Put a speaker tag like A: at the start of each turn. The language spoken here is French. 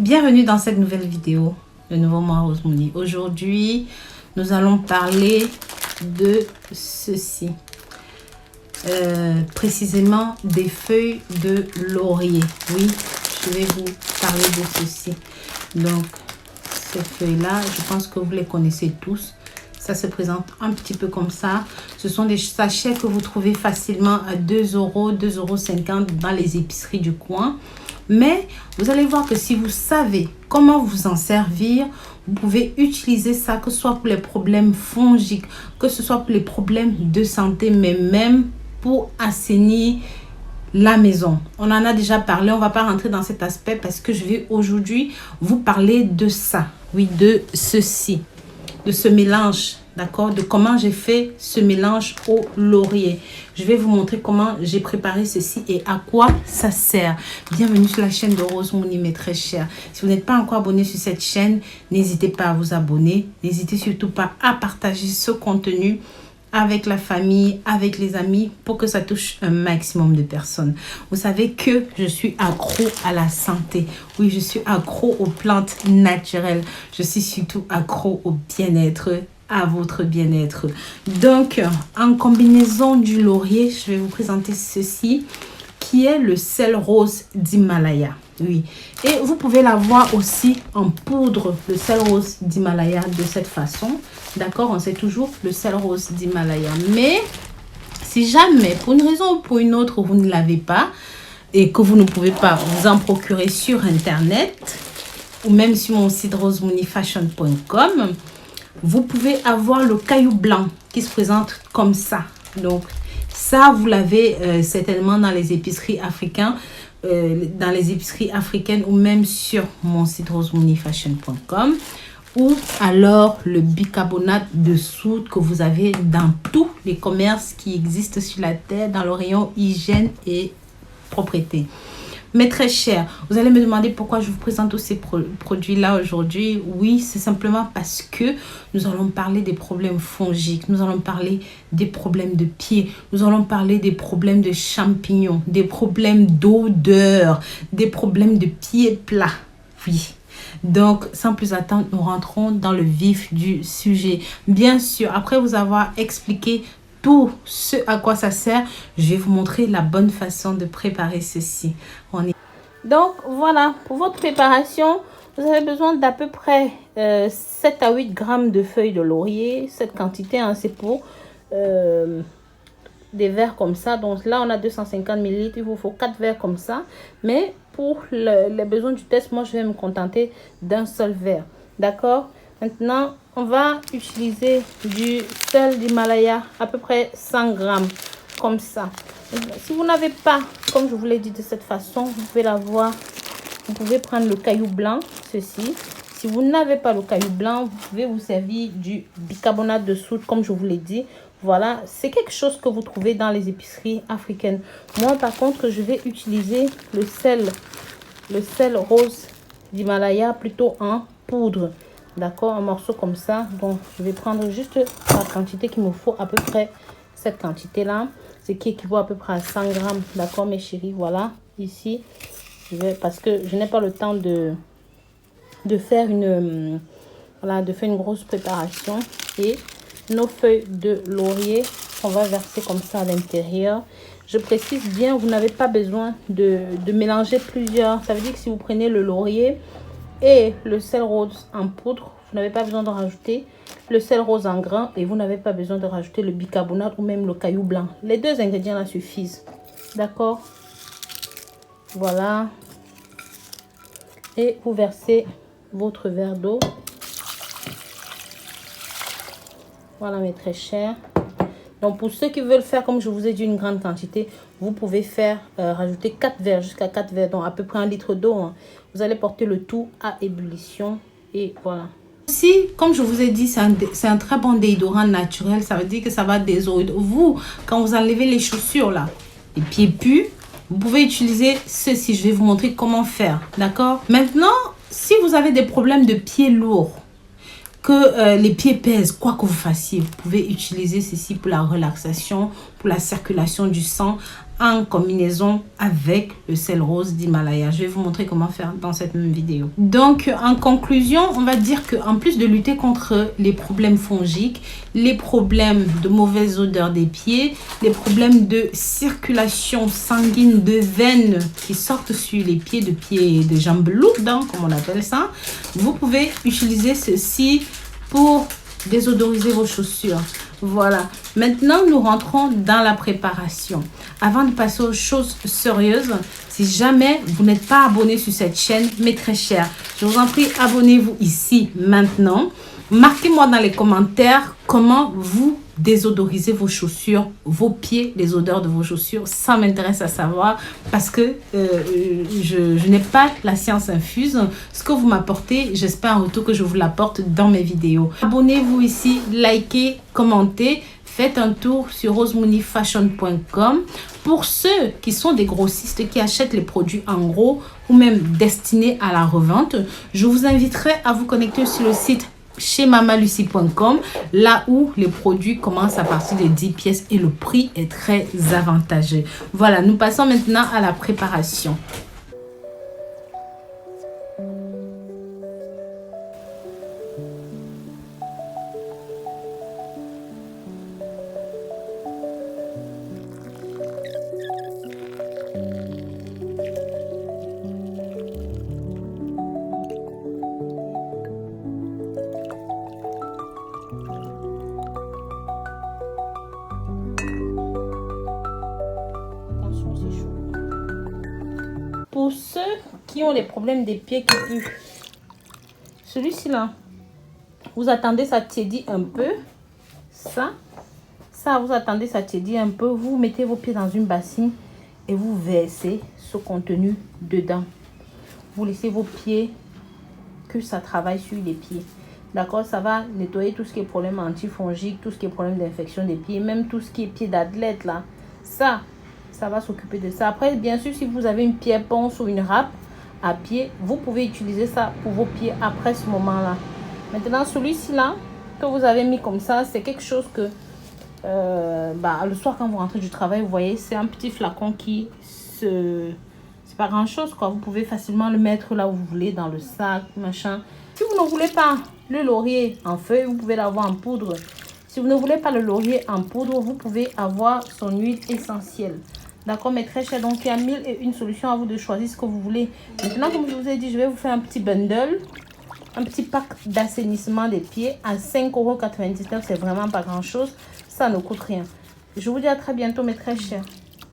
A: Bienvenue dans cette nouvelle vidéo, le nouveau moi Rosemony. Aujourd'hui, nous allons parler de ceci, précisément des feuilles de laurier. Oui, je vais vous parler de ceci. Donc, ces feuilles-là, je pense que vous les connaissez tous. Ça se présente un petit peu comme ça. Ce sont des sachets que vous trouvez facilement à 2 €, 2,50 € dans les épiceries du coin. Mais vous allez voir que si vous savez comment vous en servir, vous pouvez utiliser ça, que ce soit pour les problèmes fongiques, que ce soit pour les problèmes de santé, mais même pour assainir la maison. On en a déjà parlé, on ne va pas rentrer dans cet aspect parce que je vais aujourd'hui vous parler de ça. Oui, de ceci, de ce mélange, d'accord, de comment j'ai fait ce mélange au laurier. Je vais vous montrer comment j'ai préparé ceci et à quoi ça sert. Bienvenue sur la chaîne de Rosemony, mes très chers. Si vous n'êtes pas encore abonné sur cette chaîne, n'hésitez pas à vous abonner. N'hésitez surtout pas à partager ce contenu avec la famille, avec les amis, pour que ça touche un maximum de personnes. Vous savez que je suis accro à la santé. Oui, je suis accro aux plantes naturelles. Je suis surtout accro au bien-être, à votre bien-être. Donc, en combinaison du laurier, je vais vous présenter ceci, qui est le sel rose d'Himalaya. Oui, et vous pouvez l'avoir aussi en poudre, le sel rose d'Himalaya, de cette façon. D'accord, on sait toujours le sel rose d'Himalaya. Mais si jamais, pour une raison ou pour une autre, vous ne l'avez pas et que vous ne pouvez pas vous en procurer sur Internet ou même sur mon site rosemonyfashion.com, vous pouvez avoir le caillou blanc qui se présente comme ça. Donc, ça, vous l'avez certainement dans les épiceries africaines. Dans les épiceries africaines ou même sur mon site rosemonyfashion.com, ou alors le bicarbonate de soude que vous avez dans tous les commerces qui existent sur la terre dans le rayon hygiène et propreté. Mais très cher, vous allez me demander pourquoi je vous présente tous ces produits-là aujourd'hui. Oui, c'est simplement parce que nous allons parler des problèmes fongiques, nous allons parler des problèmes de pieds, nous allons parler des problèmes de champignons, des problèmes d'odeur, des problèmes de pieds plats. Oui. Donc, sans plus attendre, nous rentrons dans le vif du sujet. Bien sûr, après vous avoir expliqué tout ce à quoi ça sert, je vais vous montrer la bonne façon de préparer ceci. Donc voilà, pour votre préparation, vous avez besoin d'à peu près 7 à 8 grammes de feuilles de laurier. Cette quantité, hein, c'est pour des verres comme ça. Donc là, on a 250 ml. Il vous faut 4 verres comme ça. Mais pour les besoins du test, moi, je vais me contenter d'un seul verre. D'accord? Maintenant, on va utiliser du sel d'Himalaya, à peu près 100 grammes, comme ça. Si vous n'avez pas, comme je vous l'ai dit de cette façon, vous pouvez l'avoir. Vous pouvez prendre le caillou blanc, ceci. Si vous n'avez pas le caillou blanc, vous pouvez vous servir du bicarbonate de soude, comme je vous l'ai dit. Voilà, c'est quelque chose que vous trouvez dans les épiceries africaines. Moi, par contre, je vais utiliser le sel rose d'Himalaya, plutôt en poudre. D'accord, un morceau comme ça. Donc, je vais prendre juste la quantité qu'il me faut, à peu près cette quantité-là. Ce qui équivaut à peu près à 100 grammes. D'accord, mes chéris, voilà. Ici, parce que je n'ai pas le temps de faire une grosse préparation. Et nos feuilles de laurier, on va verser comme ça à l'intérieur. Je précise bien, vous n'avez pas besoin de mélanger plusieurs. Ça veut dire que si vous prenez le laurier et le sel rose en poudre, vous n'avez pas besoin de rajouter le sel rose en grain et vous n'avez pas besoin de rajouter le bicarbonate ou même le caillou blanc. Les deux ingrédients là suffisent. D'accord? Voilà. Et vous versez votre verre d'eau. Voilà, mes très chers. Donc, pour ceux qui veulent faire, comme je vous ai dit, une grande quantité, vous pouvez faire rajouter 4 verres, jusqu'à 4 verres, donc à peu près 1 litre d'eau. Hein. Vous allez porter le tout à ébullition et voilà. Aussi, comme je vous ai dit, c'est un très bon déodorant naturel. Ça veut dire que ça va désodorer. Vous, quand vous enlevez les chaussures là, les pieds puent, vous pouvez utiliser ceci. Je vais vous montrer comment faire. D'accord? Maintenant, si vous avez des problèmes de pieds lourds, que les pieds pèsent, quoi que vous fassiez, vous pouvez utiliser ceci pour la relaxation, pour la circulation du sang, en combinaison avec le sel rose d'Himalaya. Je vais vous montrer comment faire dans cette même vidéo. Donc, en conclusion, on va dire qu'en plus de lutter contre les problèmes fongiques, les problèmes de mauvaise odeur des pieds, les problèmes de circulation sanguine de veines qui sortent sur les pieds, de jambes lourdes, hein, comme on appelle ça, vous pouvez utiliser ceci pour désodoriser vos chaussures. Voilà, maintenant nous rentrons dans la préparation. Avant de passer aux choses sérieuses, si jamais vous n'êtes pas abonné sur cette chaîne, mais très cher, je vous en prie, abonnez-vous ici maintenant. Marquez-moi dans les commentaires comment vous désodorisez vos chaussures, vos pieds, les odeurs de vos chaussures. Ça m'intéresse à savoir parce que je n'ai pas la science infuse. Ce que vous m'apportez, j'espère en retour que je vous l'apporte dans mes vidéos. Abonnez-vous ici, likez, commentez. Faites un tour sur rosemooneyfashion.com. Pour ceux qui sont des grossistes qui achètent les produits en gros ou même destinés à la revente, je vous inviterai à vous connecter sur le site chez mamalucie.com, là où les produits commencent à partir de 10 pièces et le prix est très avantageux. Voilà, nous passons maintenant à la préparation. Pour ceux qui ont les problèmes des pieds qui puent, celui-ci là, vous attendez ça tiédit un peu. Ça, vous attendez ça tiédit un peu. Vous mettez vos pieds dans une bassine et vous versez ce contenu dedans. Vous laissez vos pieds que ça travaille sur les pieds. D'accord, ça va nettoyer tout ce qui est problème antifongique, tout ce qui est problème d'infection des pieds, même tout ce qui est pied d'athlète là. Ça va s'occuper de ça. Après, bien sûr, si vous avez une pierre ponce ou une râpe à pied, vous pouvez utiliser ça pour vos pieds après ce moment-là. Maintenant, celui-ci là, que vous avez mis comme ça, c'est quelque chose que le soir quand vous rentrez du travail, vous voyez, c'est un petit flacon qui c'est pas grand-chose, quoi. Vous pouvez facilement le mettre là où vous voulez, dans le sac, machin. Si vous ne voulez pas le laurier en feuille, vous pouvez l'avoir en poudre. Si vous ne voulez pas le laurier en poudre, vous pouvez avoir son huile essentielle. D'accord, mais très cher. Donc, il y a 1001 solutions. À vous de choisir ce que vous voulez. Maintenant, comme je vous ai dit, je vais vous faire un petit bundle. Un petit pack d'assainissement des pieds à 5,99 €. C'est vraiment pas grand-chose. Ça ne coûte rien. Je vous dis à très bientôt, mes très chers.